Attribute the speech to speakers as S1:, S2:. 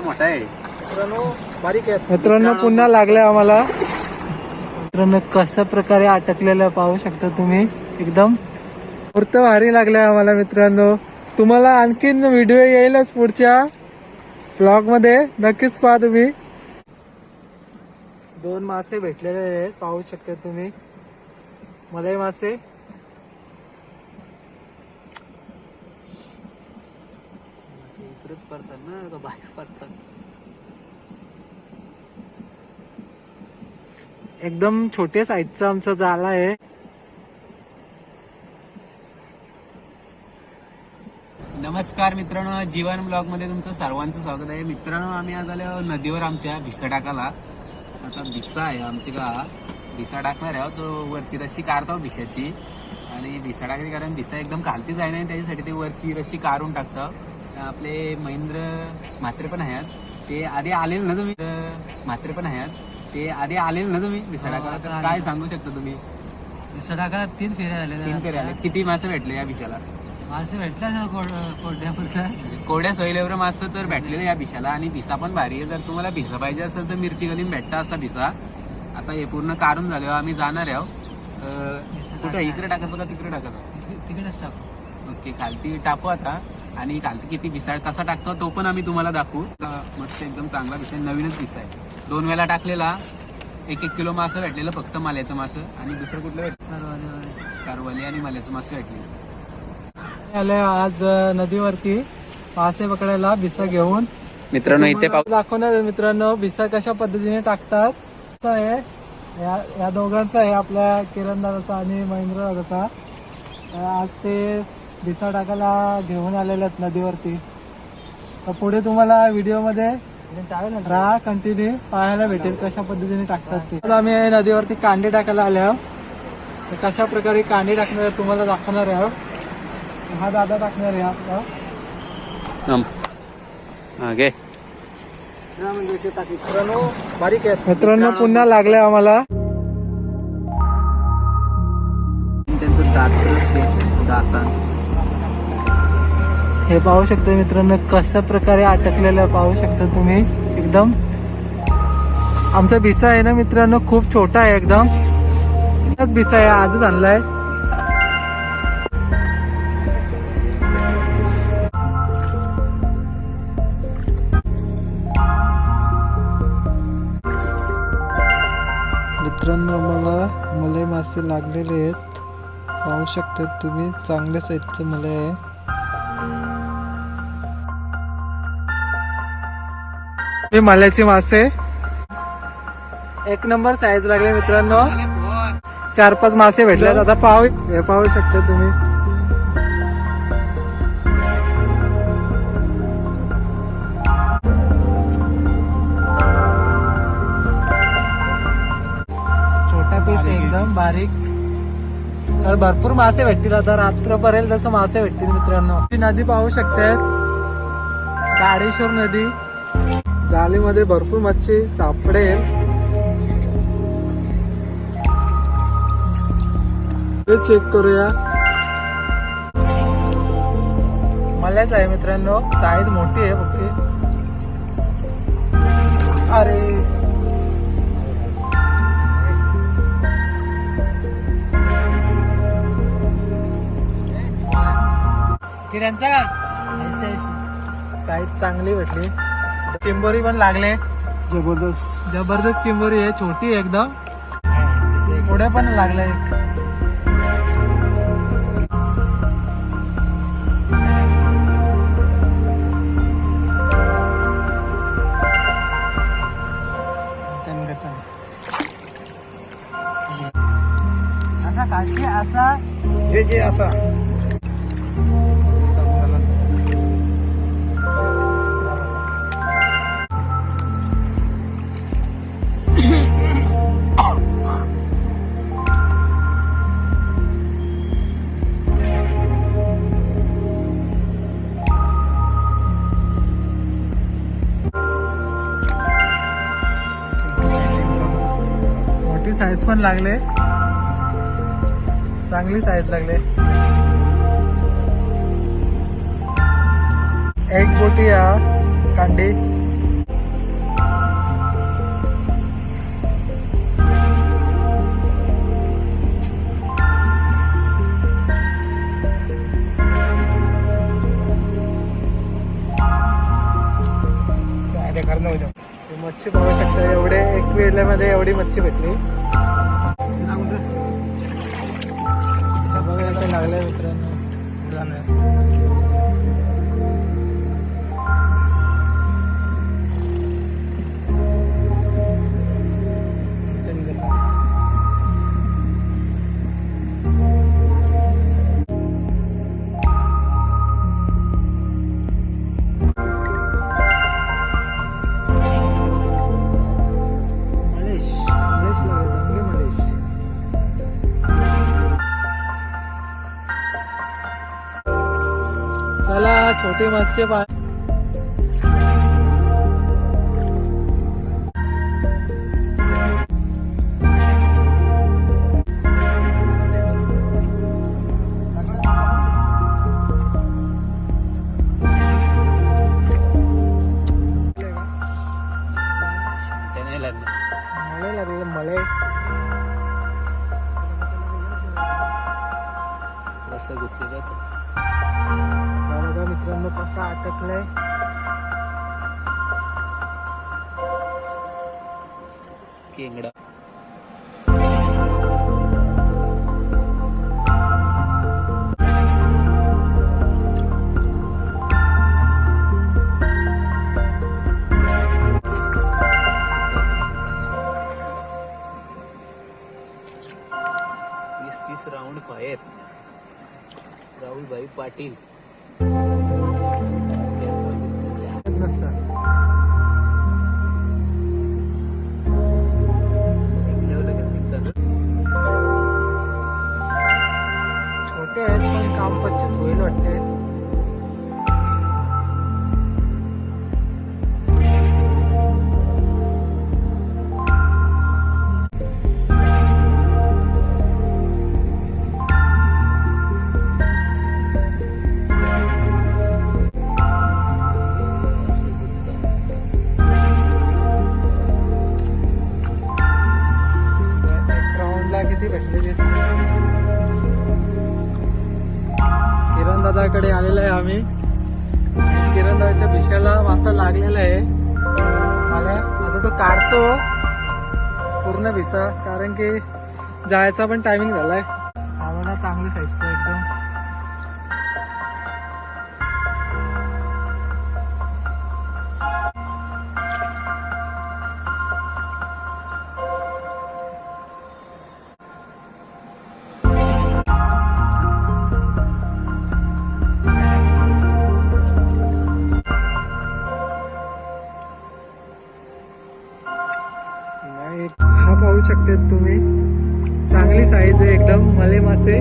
S1: मोठा आहे
S2: बारीक आहे
S3: मित्रांनो. पुन्हा लागले आम्हाला. मित्रांनो कशा प्रकारे अटकलेलं पाहू शकता तुम्ही. एकदम मूर्त भारी लागले आम्हाला मित्रांनो. तुम्हाला आणखीन व्हिडिओ येईलच पुढच्या ब्लॉग मध्ये, नक्कीच पहा तुम्ही. 2 मासे भेटलेले आहेत पाहू शकता तुम्ही. मलई मासे.
S1: इकडेच पडतात ना का बाहेर पडतात.
S3: एकदम छोट्या साईजचा आमचा जाळा आहे.
S1: नमस्कार मित्रांनो, जीवन ब्लॉग मध्ये तुमचं सर्वांचं स्वागत आहे. मित्रांनो आम्ही आज आलो नदीवर आमच्या भिसा टाकाला. आता भिसा आहे आमची का भिसा टाकणार आहे तो वरची रस्सी काढतो भिशाची. आणि भिसा टाकली कारण भिसा एकदम खालती जाय नाही त्याच्यासाठी ते वरची रस्सी काढून टाकतं. आपले महेंद्र म्हात्रे पण आहेत, ते आधी आलेले ना तुम्ही. म्हात्रे पण आहेत, ते आधी आलेले ना तुम्ही भिसा टाकाला. तर काय सांगू शकता तुम्ही?
S3: भिसा टाकायला 3 फेऱ्या आले.
S1: 3 फेऱ्या आले. किती मासे भेटले या भिशाला?
S3: मासे भेटला कोरड्यापुरता.
S1: कोरड्या सोयीलेवर मासे तर भेटलेले या भिशाला. आणि भिसा पण भारी आहे. जर तुम्हाला भिसा पाहिजे असेल तर मिरची गलीम भेटता असा भिसा. आता हे पूर्ण काढून झाल्यावर आम्ही जाणार आहोत. कुठं इकडे टाकायचं का तिकडे टाकायचं?
S3: तिकडेच टाकू.
S1: ओके, खालती टाकू आता. आणि खालती किती भिसा कसा टाकतो तो पण आम्ही तुम्हाला दाखवू. मस्त एकदम चांगला भिसा, नवीनच भिसा आहे. 2 वेळा टाकलेला. 1-1 किलो मासं भेटलेलं फक्त माल्याचं मासं. आणि दुसरं कुठलं भेटलं? कारवाली आणि माल्याचं मासं भेटलेलं.
S3: आले आज नदीवरती मासे पकडायला भिसा घेऊन.
S1: मित्रांनो इथे
S3: दाखवणार आहे मित्रांनो भिसा कशा पद्धतीने टाकतात. या दोघांचा आहे, आपल्या किरण दादाचा आणि महेंद्र दादाचा. आज ते भिसा टाकायला घेऊन आलेले आहेत नदीवरती. तर पुढे तुम्हाला व्हिडिओ मध्ये राहा, कंटिन्यू पाहायला भेटेल कशा पद्धतीने टाकतात ते. आज आम्ही नदीवरती कांडे टाकायला आले आहोत. तर कशा प्रकारे कांडे टाकणार तुम्हाला दाखवणार आहे. हा दादा टाकणार आहे आपला.
S2: बारीक आहे
S3: मित्रांनो पुन्हा लागले आम्हाला.
S1: त्यांचं दात
S3: हे पाहू शकता मित्रांनो कशा प्रकारे अटकलेलं पाहू शकता तुम्ही. एकदम आमचा भिसा आहे ना मित्रांनो खूप छोटा आहे. एकदम भिसा आहे, आजच आणलाय. मित्रांनो आम्हाला मलई मासे लागलेले आहेत पाहू शकता तुम्ही. चांगल्या साईजचे मलई आहे. हे मल्याचे मासे 1 नंबर साईज लागले मित्रांनो. 4-5 मासे भेटले. आता पाहू शकता तुम्ही. छोटा पीस एकदम बारीक. तर भरपूर मासे भेटतील. आता रात्रपर्यंत तसं मासे भेटतील मित्रांनो. ही नदी पाहू शकतात, काडेश्वर नदी. जाळीमध्ये भरपूर मच्छी सापडेल. चेक करूया. मलाच आहे मित्रांनो, साईज मोठी आहे फक्त. अरे किरणचा साईज चांगली भेटली. चिंबोरी पण लागले. जबरदस्त चिंबोरी आहे, छोटी एकदम. पुढे पण लागले. असा काढते असा
S2: हे जे असा
S3: साईज पण लागले, चांगली साईज लागले. एक बोटी या कांडी
S2: करणं होतं
S3: ही मच्छी पाहू शकता, एवढे एक वेळेमध्ये एवढी मच्छी भेटली. बघा इथे लागलंय मित्रांनो. चला छोटी मच्छी पा
S1: नाही लागलं.
S3: मळे लागले मळे.
S1: रस्ता गुंतले का
S3: बघा मित्रांनो कसा अटकलाय.
S1: केंगडा. तीस राऊंड फायर. राहुल भाई पाटील.
S3: नसतं. छोटे आहेत पण काम 25 होईल वाटते. किती भेटले. किरण दादाकडे आलेलो आहे आम्ही. किरण दादाच्या भिशाला मासा लागलेला आहे. मला आता तो काढतो पूर्ण भिसा, कारण की जायचा पण टायमिंग झालाय. आम्हाला चांगली साईजचा एकदम. हा पाहू शकते तुम्ही, चांगली साईज आहे एकदम. मले मासे